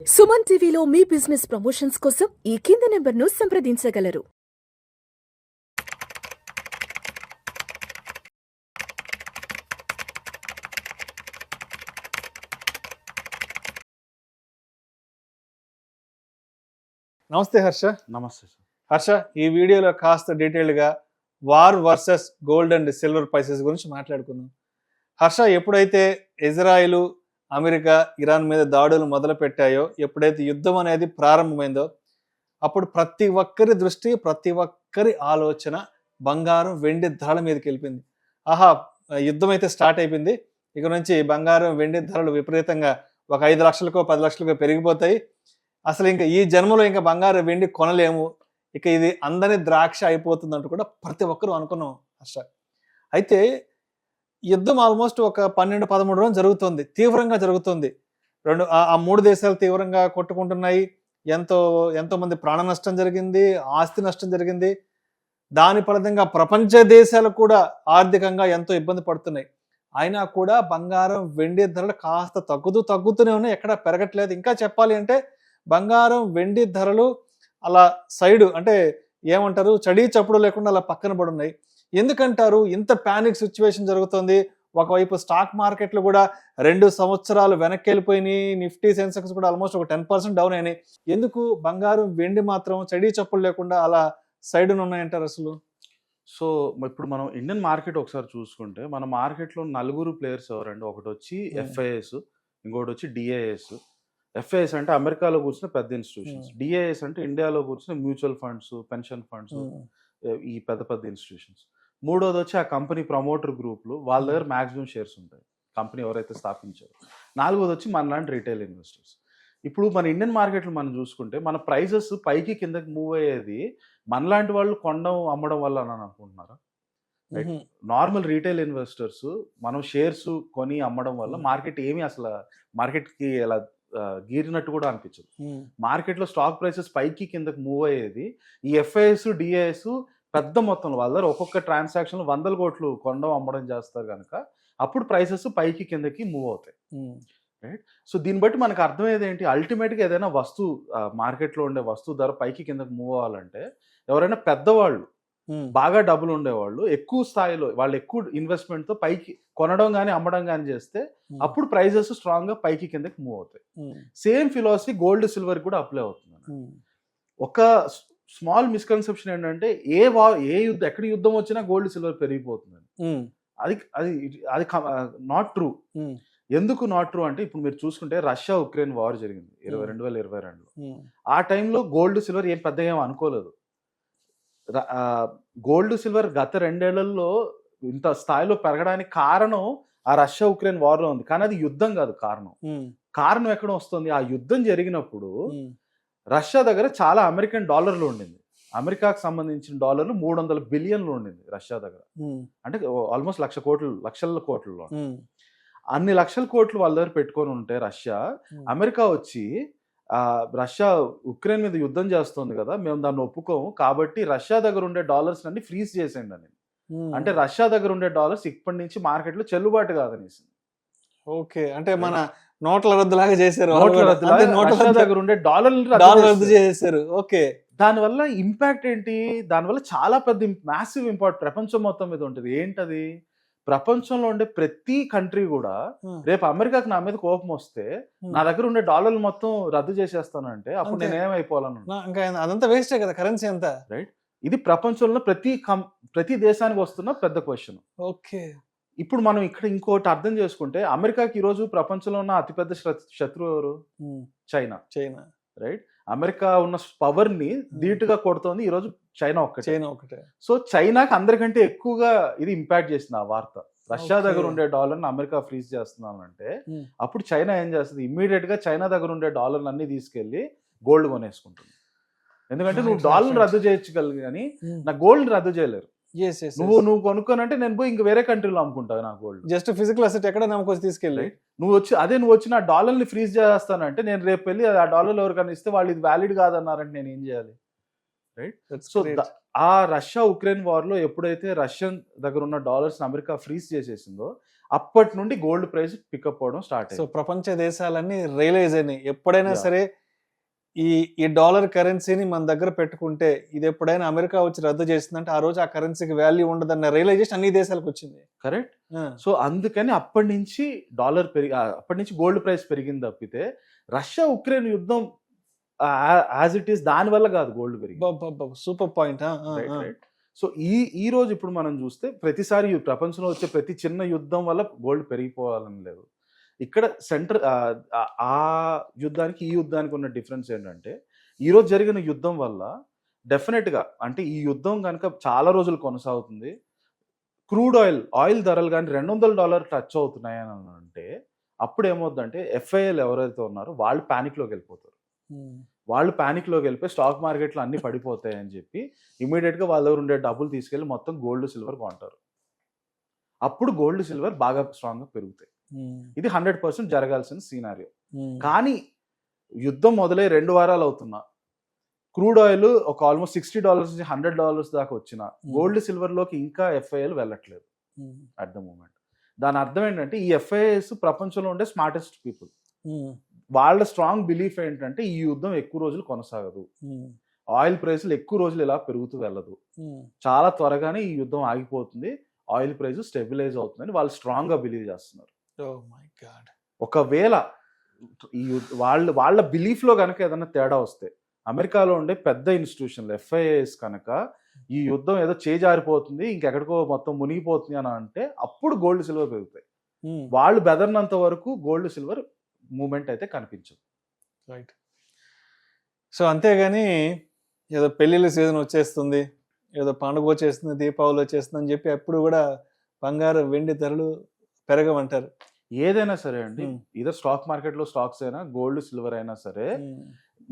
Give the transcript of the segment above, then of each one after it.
సుమన్ టీవీలో మీ business promotions కోసం ఈ కింది నెంబర్ను సంప్రదించగలరు. నమస్తే హర్ష. నమస్తే సార్. హర్ష, ఈ వీడియోలో కాస్త డీటెయిల్డ్గా war versus gold and silver prices గురించి మాట్లాడుకుందాం. హర్ష, ఎప్పుడైతే ఇజ్రాయిల్, అమెరికా, ఇరాన్ మీద దాడులు మొదలు పెట్టాయో, ఎప్పుడైతే యుద్ధం అనేది ప్రారంభమైందో, అప్పుడు ప్రతి ఒక్కరి దృష్టి, ప్రతి ఒక్కరి ఆలోచన బంగారం, వెండి ధరల మీదకి వెళ్ళిపోయింది. ఆహా, యుద్ధం అయితే స్టార్ట్ అయిపోయింది, ఇక నుంచి బంగారం, వెండి ధరలు విపరీతంగా ఒక 5 లక్షలకో 10 లక్షలకో పెరిగిపోతాయి. అసలు ఇంకా ఈ జన్మలో ఇంకా బంగారు వెండి కొనలేము, ఇక ఇది అందని ద్రాక్ష అయిపోతుందంటూ కూడా ప్రతి ఒక్కరూ అనుకున్నాం హర్ష. అయితే యుద్ధం ఆల్మోస్ట్ ఒక 12-13 రోజులు జరుగుతుంది, తీవ్రంగా జరుగుతుంది. ఆ 3 దేశాలు తీవ్రంగా కొట్టుకుంటున్నాయి. ఎంతో మంది ప్రాణ నష్టం జరిగింది, ఆస్తి నష్టం జరిగింది. దాని ఫలితంగా ప్రపంచ దేశాలు కూడా ఆర్థికంగా ఎంతో ఇబ్బంది పడుతున్నాయి. అయినా కూడా బంగారం, వెండి ధరలు కాస్త తగ్గుతూనే ఉన్నాయి, ఎక్కడ పెరగట్లేదు. ఇంకా చెప్పాలి అంటే బంగారం, వెండి ధరలు అలా సైడు, అంటే ఏమంటారు, చడీ చప్పుడు లేకుండా అలా పక్కన పడి ఉన్నాయి. ఎందుకంటారు ఇంత ప్యానిక్ సిచ్యువేషన్ జరుగుతుంది? ఒకవైపు స్టాక్ మార్కెట్లు కూడా 2 సంవత్సరాలు వెనక్కి వెళ్ళిపోయినాయి. నిఫ్టీ, సెన్సెక్స్ కూడా ఆల్మోస్ట్ ఒక 10% డౌన్ అయినాయి. ఎందుకు బంగారం, వెండి మాత్రం చడీ చప్పుడు లేకుండా అలా సైడున ఉన్నాయంటారు అసలు? సో ఇప్పుడు మనం ఇండియన్ మార్కెట్ ఒకసారి చూసుకుంటే, మన మార్కెట్లో 4 ప్లేయర్స్ ఎవరండి? ఒకటి వచ్చి ఎఫ్ఐఎస్, ఇంకోటి వచ్చి డిఐఎస్. ఎఫ్ఐఎస్ అంటే అమెరికాలో కూర్చున్న పెద్ద ఇన్స్టిట్యూషన్స్, డిఐఎస్ అంటే ఇండియాలో కూర్చున్న మ్యూచువల్ ఫండ్స్, పెన్షన్ ఫండ్స్, ఈ పెద్ద పెద్ద ఇన్స్టిట్యూషన్స్. మూడోది వచ్చి ఆ కంపెనీ ప్రమోటర్ గ్రూప్లు, వాళ్ళ దగ్గర మ్యాక్సిమం షేర్స్ ఉంటాయి, కంపెనీ ఎవరైతే స్థాపించారో. నాలుగోది వచ్చి మనలాంటి రీటైల్ ఇన్వెస్టర్స్. ఇప్పుడు మన ఇండియన్ మార్కెట్లో మనం చూసుకుంటే, మన ప్రైజెస్ పైకి కిందకి మూవ్ అయ్యేది మనలాంటి వాళ్ళు కొనడం అమ్మడం వల్ల అని అనుకుంటున్నారా? రైట్. నార్మల్ రీటైల్ ఇన్వెస్టర్స్ మనం షేర్స్ కొని అమ్మడం వల్ల మార్కెట్ ఏమీ అసలు మార్కెట్కి ఎలా గీరినట్టు కూడా అనిపించదు. మార్కెట్లో స్టాక్ ప్రైసెస్ పైకి కిందకి మూవ్ అయ్యేది ఈ ఎఫ్ఐఎస్, డిఐఎస్ పెద్ద మొత్తంలో వాళ్ళ దగ్గర ఒక్కొక్క ట్రాన్సాక్షన్ 100 కోట్లు కొనడం అమ్మడం చేస్తారు కనుక అప్పుడు ప్రైసెస్ పైకి కిందకి మూవ్ అవుతాయి. రైట్. సో దీన్ని బట్టి మనకు అర్థమయ్యేది ఏంటి? అల్టిమేట్గా ఏదైనా వస్తువు మార్కెట్లో ఉండే వస్తువు ధర పైకి కిందకి మూవ్ అవ్వాలంటే ఎవరైనా పెద్దవాళ్ళు, బాగా డబ్బులు ఉండేవాళ్ళు, ఎక్కువ స్థాయిలో వాళ్ళు ఎక్కువ ఇన్వెస్ట్మెంట్తో పైకి కొనడం కానీ అమ్మడం కానీ చేస్తే అప్పుడు ప్రైజెస్ స్ట్రాంగ్గా పైకి కిందకి మూవ్ అవుతాయి. సేమ్ ఫిలాసఫీ గోల్డ్, సిల్వర్ కూడా అప్లై అవుతుంది. ఒక స్మాల్ మిస్కన్సెప్షన్ ఏంటంటే ఎక్కడ యుద్ధం వచ్చినా గోల్డ్, సిల్వర్ పెరిగిపోతుందని. అది అది అది నాట్ ట్రూ. ఎందుకు నాట్ ట్రూ అంటే, ఇప్పుడు మీరు చూసుకుంటే రష్యా ఉక్రెయిన్ వార్ జరిగింది 2022లో. ఆ టైంలో గోల్డ్, సిల్వర్ ఏం పెద్దగా ఏం అనుకోలేదు. గోల్డ్, సిల్వర్ గత 2 ఏళ్లలో ఇంత స్థాయిలో పెరగడానికి కారణం ఆ రష్యా ఉక్రెయిన్ వార్లో ఉంది. కానీ అది యుద్ధం కాదు కారణం ఎక్కడ వస్తుంది? ఆ యుద్ధం జరిగినప్పుడు రష్యా దగ్గర చాలా అమెరికన్ డాలర్లు ఉండింది. అమెరికాకు సంబంధించిన డాలర్లు 300 బిలియన్లు ఉండింది రష్యా దగ్గర. అంటే ఆల్మోస్ట్ లక్షల కోట్లలో. అన్ని లక్షల కోట్లు వాళ్ళ దగ్గర పెట్టుకొని ఉంటే రష్యా, అమెరికా వచ్చి రష్యా ఉక్రెయిన్ మీద యుద్ధం చేస్తుంది కదా, మేము దాన్ని ఒప్పుకోము, కాబట్టి రష్యా దగ్గర ఉండే డాలర్స్ అన్ని ఫ్రీజ్ చేసేయండి అని. అంటే రష్యా దగ్గర ఉండే డాలర్స్ ఇప్పటి నుంచి మార్కెట్లో చెల్లుబాటు కాదనేసి. ఓకే, అంటే మన నోట్ల రద్దులాగా చేశారు. రష్యా దగ్గర ఉండే డాలర్లు రద్దు చేశారు. ఓకే, దానివల్ల ఇంపాక్ట్ ఏంటి? దానివల్ల చాలా పెద్ద మ్యాసివ్ ఇంపాక్ట్ ప్రపంచం మొత్తం మీద ఉంటుంది. ఏంటది? ప్రపంచంలో ఉండే ప్రతి కంట్రీ కూడా రేపు అమెరికాకి నా మీద కోపం వస్తే నా దగ్గర ఉండే డాలర్లు మొత్తం రద్దు చేసేస్తానంటే అప్పుడు నేను ఏమైపోవాలను? ఇంకా అదంతా వేస్టే కదా, కరెన్సీ అంతా. రైట్. ఇది ప్రపంచంలో ప్రతి దేశానికి వస్తున్న పెద్ద క్వశ్చన్. ఓకే, ఇప్పుడు మనం ఇక్కడ ఇంకోటి అర్థం చేసుకుంటే, అమెరికాకి ఈరోజు ప్రపంచంలో ఉన్న అతిపెద్ద శత్రువు ఎవరు? చైనా. రైట్. అమెరికా ఉన్న పవర్ ని ధీటుగా కొడుతోంది ఈరోజు చైనా ఒక్కటే. సో చైనాకి అందరికంటే ఎక్కువగా ఇది ఇంపాక్ట్ చేసింది ఆ వార్త. రష్యా దగ్గర ఉండే డాలర్ని అమెరికా ఫ్రీజ్ చేస్తున్నానంటే అప్పుడు చైనా ఏం చేస్తుంది? ఇమ్మీడియట్ గా చైనా దగ్గర ఉండే డాలర్లు అన్ని తీసుకెళ్లి గోల్డ్ కొనేసుకుంటుంది. ఎందుకంటే నువ్వు డాలర్ రద్దు చేయొచ్చు కానీ నా గోల్డ్ రద్దు చేయలేరు. నువ్వు కొనుక్కోనంటే నేను పోయి ఇంక వేరే కంట్రీలో అమ్ముకుంటావు నా గోల్డ్. జస్ట్ ఫిజికల్ అసెట్ ఎక్కడ నమ్ముకొచ్చి తీసుకెళ్ళి నువ్వు వచ్చి నా డాలర్ని ఫ్రీజ్ చేస్తానంటే నేను రేపు వెళ్ళి ఆ డాలర్లు ఎవరికైనా ఇస్తే వాళ్ళు ఇది వ్యాలిడ్ కాదన్నారంటే నేను ఏం చేయాలి? రైట్. సో ఆ రష్యా ఉక్రెయిన్ వార్లో ఎప్పుడైతే రష్యన్ దగ్గర ఉన్న డాలర్స్ అమెరికా ఫ్రీజ్ చేసేసిందో అప్పటి నుండి గోల్డ్ ప్రైస్ పికప్ అవడం స్టార్ట్ సో అయింది. ప్రపంచ దేశాలన్నీ రియలైజ్ అయినాయి, ఎప్పుడైనా Yeah. సరే ఈ డాలర్ కరెన్సీని మన దగ్గర పెట్టుకుంటే ఇది ఎప్పుడైనా అమెరికా వచ్చి రద్దు చేసిందంటే ఆ రోజు ఆ కరెన్సీకి వాల్యూ ఉండదన్న రియలైజేషన్ అన్ని దేశాలకు వచ్చింది. కరెక్ట్. సో అందుకని అప్పటి నుంచి అప్పటి నుంచి గోల్డ్ ప్రైస్ పెరిగింది తప్పితే రష్యా ఉక్రెయిన్ యుద్ధం యాజ్ ఇట్ ఈస్ దాని వల్ల కాదు గోల్డ్ పెరిగింది. Super point. రైట్. సో ఈ రోజు ఇప్పుడు మనం చూస్తే ప్రతిసారి ఈ ప్రపంచంలో వచ్చే ప్రతి చిన్న యుద్ధం వల్ల గోల్డ్ పెరిగిపోవాలని లేదు. ఇక్కడ ఆ యుద్ధానికి ఈ యుద్ధానికి ఉన్న డిఫరెన్స్ ఏంటంటే ఈ రోజు జరిగిన యుద్ధం వల్ల డెఫినెట్ గా అంటే ఈ యుద్ధం కనుక చాలా రోజులు కొనసాగుతుంది, క్రూడ్ ఆయిల్ ధరలు కానీ $200 టచ్ అవుతున్నాయి అని అంటే అప్పుడు ఏమవుతుందంటే ఎఫ్ఐఎల్ ఎవరైతే ఉన్నారో వాళ్ళు ప్యానిక్లోకి వెళ్ళిపోతారు. వాళ్ళు ప్యానిక్లోకి వెళ్ళిపోయి స్టాక్ మార్కెట్లో అన్ని పడిపోతాయి అని చెప్పి ఇమీడియట్గా వాళ్ళ దగ్గర ఉండే డబ్బులు తీసుకెళ్ళి మొత్తం గోల్డ్ సిల్వర్ కొంటారు. అప్పుడు గోల్డ్ సిల్వర్ బాగా స్ట్రాంగ్గా పెరుగుతాయి. ఇది 100% జరగాల్సిన సీనారియో. కానీ యుద్ధం మొదలై 2 వారాలు అవుతున్నా క్రూడ్ ఆయిల్ ఒక ఆల్మోస్ట్ $60 నుంచి $100 దాకా వచ్చిన గోల్డ్ సిల్వర్లోకి ఇంకా ఎఫ్ఐఎల్ వెళ్ళట్లేదు అట్ ద మూమెంట్. దాని అర్థం ఏంటంటే ఈ ఎఫ్ఐఎస్ ప్రపంచంలో ఉండే స్మార్టెస్ట్ పీపుల్. వాళ్ళ స్ట్రాంగ్ బిలీఫ్ ఏంటంటే ఈ యుద్ధం ఎక్కువ రోజులు కొనసాగదు, ఆయిల్ ప్రైసులు ఎక్కువ రోజులు ఇలా పెరుగుతూ వెళ్ళదు, చాలా త్వరగానే ఈ యుద్ధం ఆగిపోతుంది, ఆయిల్ ప్రైస్ స్టెబిలైజ్ అవుతుందని వాళ్ళు స్ట్రాంగ్ గా బిలీవ్ చేస్తున్నారు. ఒకవేళ ఈ వాళ్ళ బిలీఫ్ లో కనుక ఏదైనా తేడా వస్తే అమెరికాలో ఉండే పెద్ద ఇన్స్టిట్యూషన్లు ఎఫ్ఐఎస్ కనుక ఈ యుద్ధం ఏదో చేజారిపోతుంది ఇంకెక్కడికో మొత్తం మునిగిపోతుంది అని అంటే అప్పుడు గోల్డ్ సిల్వర్ పెరుగుతాయి. వాళ్ళు బెదర్నంత వరకు గోల్డ్ సిల్వర్ మూమెంట్ అయితే కనిపించదు. రైట్. సో అంతేగాని ఏదో పెళ్ళిళ్ళ సీజన్ వచ్చేస్తుంది, ఏదో పండుగ వచ్చేస్తుంది, దీపావళి వచ్చేస్తుంది అని చెప్పి అప్పుడు కూడా బంగారు వెండి ధరలు పెరగమంటారు. ఏదైనా సరే అండి, ఇదో స్టాక్ మార్కెట్లో స్టాక్స్ అయినా గోల్డ్ సిల్వర్ అయినా సరే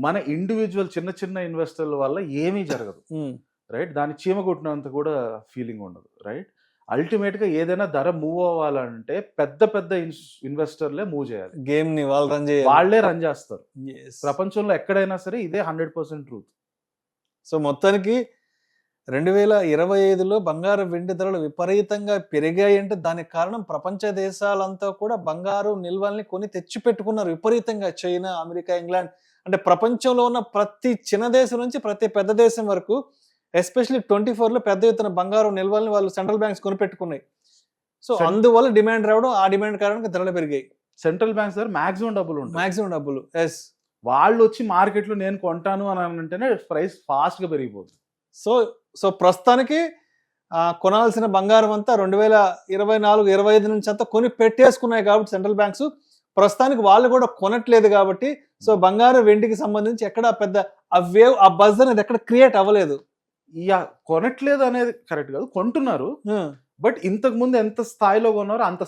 మన ఇండివిజువల్ చిన్న చిన్న ఇన్వెస్టర్ల వల్ల ఏమీ జరగదు. రైట్. దాన్ని చీమ కొట్టినంత కూడా ఫీలింగ్ ఉండదు. రైట్. అల్టిమేట్ గా ఏదైనా ధర మూవ్ అవ్వాలంటే పెద్ద పెద్ద ఇన్వెస్టర్లే మూవ్ చేయాలి. గేమ్ ని వాళ్ళే రన్ చేస్తారు. ప్రపంచంలో ఎక్కడైనా సరే ఇదే 100% ట్రూత్. సో మొత్తానికి 2025లో బంగారు వెండి ధరలు విపరీతంగా పెరిగాయి అంటే దానికి కారణం ప్రపంచ దేశాలంతా కూడా బంగారు నిల్వల్ని కొని తెచ్చి పెట్టుకున్నారు విపరీతంగా. చైనా, అమెరికా, ఇంగ్లాండ్ అంటే ప్రపంచంలో ఉన్న ప్రతి చిన్న దేశం నుంచి ప్రతి పెద్ద దేశం వరకు ఎస్పెషల్లీ 24లో పెద్ద ఎత్తున బంగారు నిల్వల్ని వాళ్ళు సెంట్రల్ బ్యాంక్స్ కొనిపెట్టుకున్నాయి. సో అందువల్ల డిమాండ్ రావడం, ఆ డిమాండ్ కారణంగా ధరలు పెరిగాయి. సెంట్రల్ బ్యాంక్స్ దగ్గర మాక్సిమం డబ్బులు ఎస్. వాళ్ళు వచ్చి మార్కెట్లో నేను కొంటాను అని అంటేనే ప్రైస్ ఫాస్ట్ గా పెరిగిపోతుంది. సో ప్రస్తుతానికి కొనాల్సిన బంగారం అంతా 2024-25 నుంచి అంతా కొని పెట్టేసుకున్నాయి కాబట్టి సెంట్రల్ బ్యాంక్స్ ప్రస్తుతానికి వాళ్ళు కూడా కొనట్లేదు కాబట్టి సో బంగారు వెండికి సంబంధించి ఎక్కడ పెద్ద ఆ బజ్ అనేది ఎక్కడ క్రియేట్ అవ్వలేదు. కొనట్లేదు అనేది కరెక్ట్ కాదు, కొంటున్నారు. బట్ ఇంతకు ముందు ఎంత స్థాయిలో కొన్నారో అంత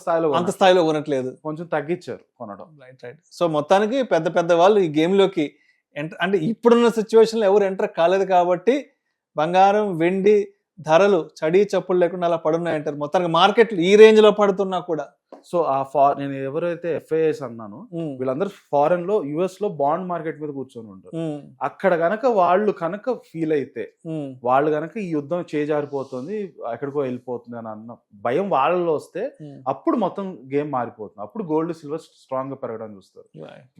స్థాయిలో కొనట్లేదు, కొంచెం తగ్గించారు కొనడం. రైట్. సో మొత్తానికి పెద్ద పెద్ద వాళ్ళు ఈ గేమ్ లోకి అంటే ఇప్పుడున్న సిచ్యువేషన్ లో ఎవరు ఎంటర్ కాలేదు కాబట్టి బంగారం వెండి ధరలు చడి చప్పులు లేకుండా అలా పడున్నాయంటారు. మొత్తానికి మార్కెట్లు ఈ రేంజ్ లో పడుతున్నా కూడా. సో నేను ఎవరైతే ఎఫ్ఐఎస్ అన్నాను వీళ్ళందరూ ఫారెన్ లో యుఎస్ లో బాండ్ మార్కెట్ మీద కూర్చొని ఉంటారు. అక్కడ గనక వాళ్ళు కనుక ఫీల్ అయితే వాళ్ళు గనక ఈ యుద్ధం చేజారిపోతుంది ఎక్కడికో వెళ్ళిపోతుంది అని అన్న భయం వాళ్ళలో వస్తే అప్పుడు మొత్తం గేమ్ మారిపోతుంది. అప్పుడు గోల్డ్ సిల్వర్ స్ట్రాంగ్ గా పెరగడం చూస్తారు.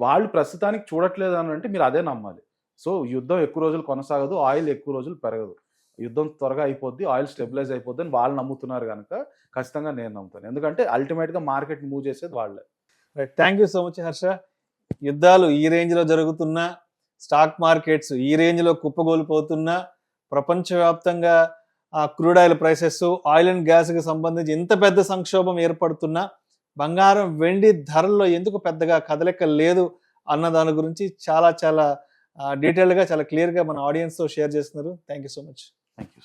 వాళ్ళు ప్రస్తుతానికి చూడట్లేదు అని అంటే మీరు అదే నమ్మాలి. సో యుద్ధం ఎక్కువ రోజులు కొనసాగదు, ఆయిల్ ఎక్కువ రోజులు పెరగదు, యుద్ధం త్వరగా అయిపోద్ది, ఆయిల్ స్టెబిలైజ్ అయిపోద్ది అని వాళ్ళు నమ్ముతున్నారు కనుక ఖచ్చితంగా నేను నమ్ముతాను. ఎందుకంటే అల్టిమేట్ గా మార్కెట్ మూవ్ చేసేది వాళ్ళే. Right. Thank you so much Harsha. యుద్ధాలు ఈ రేంజ్ లో జరుగుతున్నా, స్టాక్ మార్కెట్స్ ఈ రేంజ్ లో కుప్పగోలిపోతున్నా, ప్రపంచవ్యాప్తంగా crude oil prices, oil and gas కి సంబంధించి ఇంత పెద్ద సంక్షోభం ఏర్పడుతున్నా బంగారం వెండి ధరల్లో ఎందుకు పెద్దగా కదలిక లేదు అన్న దాని గురించి చాలా డీటెయిల్గా చాలా క్లియర్గా మన ఆడియన్స్తో షేర్ చేస్తున్నారు. Thank you so much. Thank you.